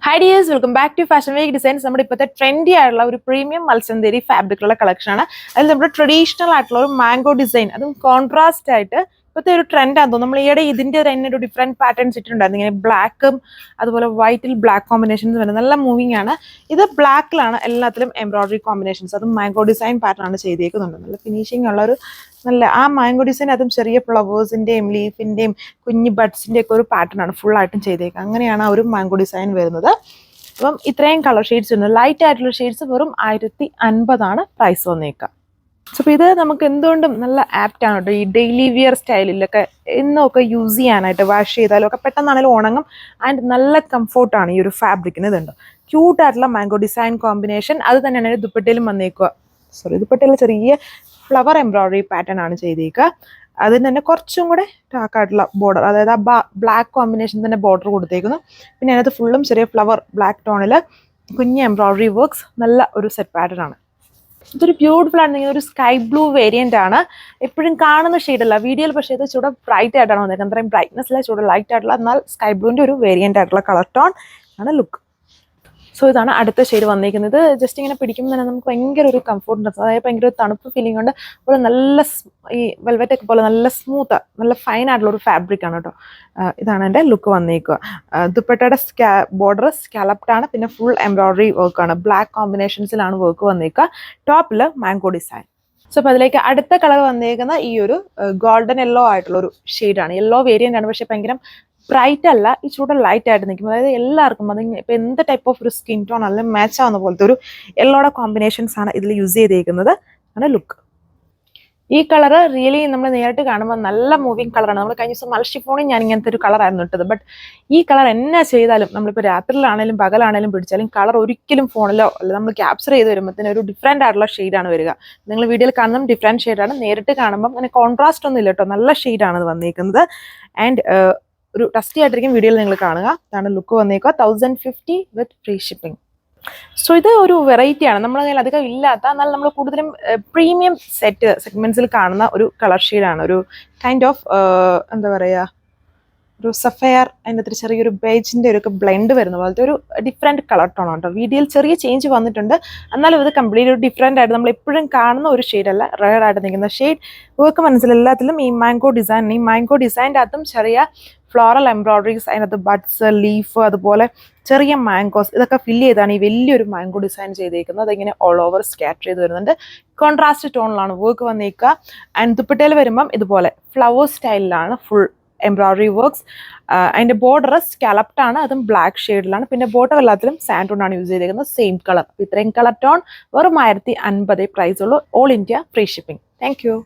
Hi dears, welcome back to Fashion Week Designs. നമ്മുടെ ഇപ്പോഴത്തെ trendy ആയിട്ടുള്ള ഒരു പ്രീമിയം മത്സ്യന്തേരി ഫാബ്രിക്കുള്ള കളക്ഷനാണ്. അതിൽ നമ്മുടെ ട്രഡീഷണൽ ആയിട്ടുള്ള ഒരു മാംഗോ ഡിസൈൻ, അതും കോൺട്രാസ്റ്റ് ആയിട്ട് ഇപ്പോഴത്തെ ഒരു ട്രെൻഡ് ആണെന്ന് തോന്നുന്നു. നമ്മൾ ഈയിടെ ഇതിന്റെ തന്നെ ഒരു ഡിഫറെന്റ് പാറ്റേൺസ് ഇട്ടിട്ടുണ്ടായിരുന്നു. ഇങ്ങനെ ബ്ലാക്കും അതുപോലെ വൈറ്റിൽ ബ്ലാക്ക് കോമ്പിനേഷൻസ് വരുന്നത് നല്ല മൂവിങ് ആണ്. ഇത് ബ്ലാക്കിലാണ് എല്ലാത്തിലും എംബ്രോയിഡറി കോമ്പിനേഷൻസ്, അതും മാംഗോ ഡിസൈൻ പാറ്റേൺ ആണ് ചെയ്തേക്കുന്നുണ്ട്. നല്ല ഫിനിഷിംഗ് ഉള്ള ഒരു നല്ല ആ മാംഗോ ഡിസൈൻ, അതും ചെറിയ ഫ്ലവേഴ്സിന്റെയും ലീഫിന്റെയും കുഞ്ഞു ബഡ്സിന്റെ ഒക്കെ ഒരു പാറ്റേൺ ആണ് ഫുൾ ആയിട്ടും ചെയ്തേക്കുക. അങ്ങനെയാണ് ആ ഒരു മാംഗോ ഡിസൈൻ വരുന്നത്. അപ്പം ഇത്രയും കളർ ഷെയ്ഡ്സ് ഉണ്ട്. ലൈറ്റ് ആയിട്ടുള്ള ഷെയ്ഡ്സ് വെറും 1050 പ്രൈസ് വന്നേക്കുക. സോ അപ്പോൾ ഇത് നമുക്ക് എന്തുകൊണ്ടും നല്ല ആപ്റ്റ് ആണ് കേട്ടോ. ഈ ഡെയിലി വിയർ സ്റ്റൈലിലൊക്കെ എന്നൊക്കെ യൂസ് ചെയ്യാനായിട്ട്, വാഷ് ചെയ്താലും ഒക്കെ പെട്ടെന്നാണെങ്കിലും ഉണങ്ങും. ആൻഡ് നല്ല കംഫോർട്ടാണ് ഈ ഒരു ഫാബ്രിക്കിന്. ഇതുണ്ട് ക്യൂട്ട് ആയിട്ടുള്ള മാംഗോ ഡിസൈൻ കോമ്പിനേഷൻ. അത് തന്നെയാണ് ദുപ്പട്ടയിലും വന്നേക്കുക. ദുപ്പട്ടയിൽ ചെറിയ ഫ്ലവർ എംബ്രോയിഡറി പാറ്റേൺ ആണ് ചെയ്തേക്കുക. അതിന് തന്നെ കുറച്ചും കൂടെ ഡാർക്കായിട്ടുള്ള ബോർഡർ, അതായത് ആ ബ്ലാക്ക് കോമ്പിനേഷൻ തന്നെ ബോർഡർ കൊടുത്തേക്കുന്നു. പിന്നെ അതിനകത്ത് ഫുള്ളും ചെറിയ ഫ്ലവർ ബ്ലാക്ക് ടോണിൽ കുഞ്ഞ് എംബ്രോയിഡറി വർക്ക്സ്. നല്ല ഒരു സെറ്റ് പാറ്റേൺ ആണ്. ഇതൊരു ബ്യൂട്ടിഫുൾ ആണെങ്കിൽ ഒരു സ്കൈ ബ്ലൂ വേരിയന്റ് ആണ്. എപ്പോഴും കാണുന്ന ഷെയ്ഡല്ല വീഡിയോയിൽ, പക്ഷേ ഇത് ചൂടെ ബ്രൈറ്റ് ആയിട്ടാണ് വന്നേക്കുന്നത്. അത്രയും ബ്രൈറ്റ്നെസ് അല്ല, ചൂടെ ലൈറ്റ് ആയിട്ടുള്ള എന്നാൽ സ്കൈ ബ്ലൂവിൻ്റെ ഒരു വേരിയന്റ് ആയിട്ടുള്ള കളർ ടോൺ ആണ് ലുക്ക്. സോ ഇതാണ് അടുത്ത ഷെയ്ഡ് വന്നിരിക്കുന്നത്. ജസ്റ്റ് ഇങ്ങനെ പിടിക്കുമ്പോൾ തന്നെ നമുക്ക് ഭയങ്കര ഒരു കംഫോർട്ട്, അതായത് ഭയങ്കര ഒരു തണുപ്പ് ഫീലിംഗ് ഉണ്ട്. അതുപോലെ നല്ല ഈ വെൽവെറ്റ് ഒക്കെ പോലെ നല്ല സ്മൂത്ത്, നല്ല ഫൈൻ ആയിട്ടുള്ള ഒരു ഫാബ്രിക് ആണ് കേട്ടോ. ഇതാണ് എൻ്റെ ലുക്ക് വന്നിരിക്കുക. ദുപ്പട്ടയുടെ ബോർഡർ സ്കാലപ്ഡ് ആണ്. പിന്നെ ഫുൾ എംബ്രോയിഡറി വർക്കാണ്, ബ്ലാക്ക് കോമ്പിനേഷൻസിലാണ് വർക്ക് വന്നിരിക്കുക. ടോപ്പിൽ മാംഗോ ഡിസൈൻ. സോ അപ്പോൾ അതിലേക്ക് അടുത്ത കളർ വന്നിരിക്കുന്ന ഈ ഒരു ഗോൾഡൻ യെല്ലോ ആയിട്ടുള്ള ഒരു ഷെയ്ഡാണ്. യെല്ലോ വേരിയൻ്റ് ആണ്, പക്ഷേ ഭയങ്കര ബ്രൈറ്റ് അല്ല, ഈ ചൂട് ലൈറ്റ് ആയിട്ട് നിൽക്കും. അതായത് എല്ലാവർക്കും അത് ഇപ്പം എന്ത് ടൈപ്പ് ഓഫ് ഒരു സ്കിൻ ടോൺ അല്ലെങ്കിൽ മാച്ച് ആവുന്ന പോലത്തെ ഒരു യെല്ലോയുടെ കോമ്പിനേഷൻസ് ആണ് ഇതിൽ യൂസ് ചെയ്തേക്കുന്നത്. ആണ് ലുക്ക്. ഈ കളർ റിയലി നമ്മൾ നേരിട്ട് കാണുമ്പോൾ നല്ല മൂവിങ് കളറാണ്. നമ്മൾ കഴിഞ്ഞ ദിവസം മൽഷിഫോണിൽ ഞാൻ ഇങ്ങനത്തെ ഒരു കളറായിരുന്നു ഇട്ടത്. ബട്ട് ഈ കളർ എന്നാ ചെയ്താലും, നമ്മളിപ്പോൾ രാത്രിയിലാണേലും പകലാണേലും പിടിച്ചാലും കളർ ഒരിക്കലും ഫോണിലോ അല്ല നമ്മൾ ക്യാപ്ചർ ചെയ്ത് വരുമ്പോഴത്തേനും ഒരു ഡിഫറെൻ്റ് ആയിട്ടുള്ള ഷെയ്ഡാണ് വരിക. നിങ്ങൾ വീഡിയോയിൽ കാണുന്നതും ഡിഫറെൻറ്റ് ഷെയ്ഡാണ്, നേരിട്ട് കാണുമ്പം അങ്ങനെ കോൺട്രാസ്റ്റ് ഒന്നും ഇല്ല കേട്ടോ. നല്ല ഷെയ്ഡാണ് ഇത് വന്നിരിക്കുന്നത്. ആൻഡ് ഒരു ടസ്റ്റി ആയിട്ടിരിക്കും വീഡിയോയിൽ നിങ്ങൾ കാണുക. ഇതാണ് ലുക്ക് വന്നേക്കുക. 1050 വിത്ത് ഫ്രീ ഷിപ്പിംഗ്. സോ ഇത് ഒരു വെറൈറ്റിയാണ്, നമ്മുടെ കയ്യിൽ അധികം ഇല്ലാത്ത, എന്നാൽ നമ്മൾ കൂടുതലും പ്രീമിയം സെഗ്മെന്റ്സിൽ കാണുന്ന ഒരു കളർ ഷെയ്ഡാണ്. ഒരു കൈൻഡ് ഓഫ് എന്താ പറയുക, ഒരു സഫയർ, അതിൻ്റെ അത്ര ചെറിയൊരു ബേജിൻ്റെ ഒരു ബ്ലെൻഡ് വരുന്ന പോലത്തെ ഒരു ഡിഫറെൻറ്റ് കളർ ടോൺ കേട്ടോ. വീഡിയോയിൽ ചെറിയ ചേഞ്ച് വന്നിട്ടുണ്ട്, എന്നാലും ഇത് കംപ്ലീറ്റ് ഒരു ഡിഫറെൻ്റ് ആയിട്ട് നമ്മൾ എപ്പോഴും കാണുന്ന ഒരു ഷെയ്ഡല്ല, റയർ ആയിട്ട് നിൽക്കുന്ന ഷെയ്ഡ്. വർക്ക് മനസ്സിൽ എല്ലാത്തിലും ഈ മാംഗോ ഡിസൈൻ്റെ അകത്തും ചെറിയ ഫ്ലോറൽ എംബ്രോയിഡറീസ്, അതിനകത്ത് ബഡ്സ്, ലീഫ്, അതുപോലെ ചെറിയ മാംഗോസ്, ഇതൊക്കെ ഫില്ല് ചെയ്താണ് ഈ വലിയൊരു മാംഗോ ഡിസൈൻ ചെയ്തേക്കുന്നത്. അതിങ്ങനെ ഓൾ ഓവർ സ്കാറ്റർ ചെയ്ത് വരുന്നുണ്ട്. കോൺട്രാസ്റ്റ് ടോണിലാണ് വർക്ക് വന്നേക്കുക. ആൻഡ് ദുപ്പട്ടയിൽ വരുമ്പം ഇതുപോലെ ഫ്ലവർ സ്റ്റൈലിലാണ് ഫുൾ എംബ്രോയിഡറി വർക്ക്സ്. അതിൻ്റെ ബോർഡർ സ്കാലപ്ഡ് ആണ്, അതും ബ്ലാക്ക് ഷെയ്ഡിലാണ്. പിന്നെ ബോട്ടം എല്ലാത്തിലും സാൻഡ് ടോൺ ആണ് യൂസ് ചെയ്തേക്കുന്നത്, സെയിം കളർ. ഇത്രയും കളർ ടോൺ വെറും 1050 പ്രൈസ് ഉള്ളൂ. All India free shipping. Thank U.